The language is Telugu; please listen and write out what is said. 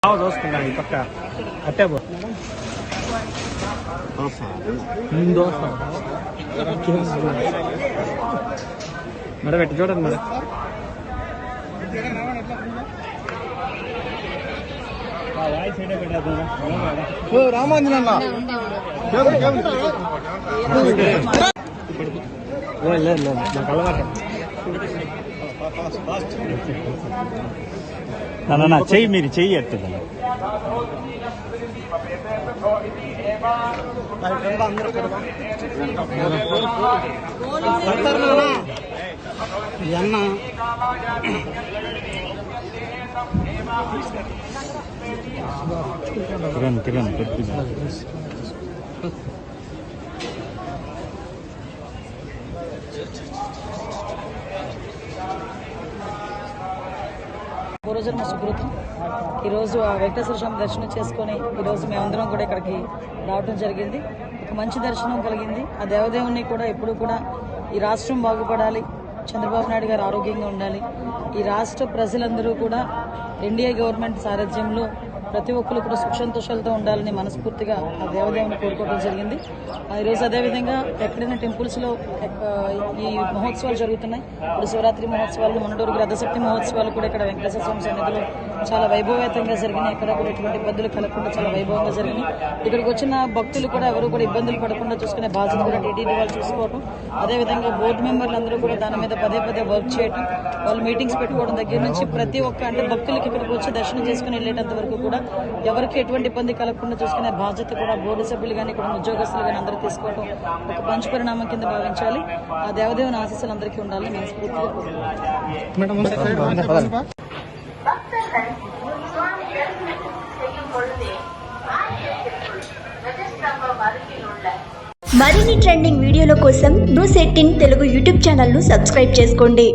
చూసుకుంటా ఈ పక్క అట్టే పో దోశ మేడం ఎట్టు చూడండి మేడం రామాంజనన్న లేదు నాకు అలవాటు నా చెయ్యి మీరు చెయ్యి ఎత్తుంది తిరగండి కొద్దిగా పూర్వజన్మ సుకృతం. ఈరోజు ఆ వెంకటేశ్వర స్వామి దర్శనం చేసుకొని ఈరోజు మేమందరం కూడా ఇక్కడికి రావడం జరిగింది. ఒక మంచి దర్శనం కలిగింది. ఆ దేవదేవుని కూడా ఎప్పుడు కూడా ఈ రాష్ట్రం బాగుపడాలి, చంద్రబాబు నాయుడు గారు ఆరోగ్యంగా ఉండాలి, ఈ రాష్ట్ర ప్రజలందరూ కూడా ఎన్డీఏ గవర్నమెంట్ సారథ్యంలో ప్రతి ఒక్కరు కూడా సుఖ సంతోషాలతో ఉండాలని మనస్ఫూర్తిగా ఆ దేవదేవుని కోరుకోవడం జరిగింది. ఈరోజు అదేవిధంగా ఎక్కడైనా టెంపుల్స్లో ఈ మహోత్సవాలు జరుగుతున్నాయి. ఇప్పుడు శివరాత్రి మహోత్సవాలు, మొన్నటి రథసప్తి మహోత్సవాలు కూడా ఇక్కడ వెంకటేశ్వర స్వామి సన్నిధిలో చాలా వైభవేతంగా జరిగినాయి. ఎక్కడ కూడా ఎటువంటి ఇబ్బందులు కలగకుండా చాలా వైభవంగా జరిగినాయి. ఇక్కడికి వచ్చిన భక్తులు కూడా ఎవరు కూడా ఇబ్బందులు పడకుండా చూసుకునే బాధ్యత కూడా టీటీడీ వాళ్ళు చూసుకోవడం, అదేవిధంగా బోర్డు మెంబర్లు అందరూ కూడా దాని మీద పదే వర్క్ చేయడం, వాళ్ళు మీటింగ్స్ పెట్టుకోవడం దగ్గర నుంచి ప్రతి ఒక్క అంటే భక్తులకి ఇక్కడికి వచ్చి దర్శనం చేసుకుని వెళ్ళేటంత వరకు కూడా ఎవరికి ఎటువంటి ఇబ్బంది కలగకుండా చూసుకునే బాధ్యత కూడా బోర్డు సభ్యులు కానీ ఇక్కడ ఉద్యోగస్తులు కానీ అందరూ తీసుకోవడం ఒక మంచి పరిణామం కింద భావించాలి. ఆ దేవదేవుని ఆశీస్సులు అందరికీ ఉండాలని మనస్ఫూర్తిగా మరిన్ని ట్రెండింగ్ వీడియోల కోసం న్యూస్ 18 తెలుగు యూట్యూబ్ ఛానల్ ను సబ్స్క్రైబ్ చేసుకోండి.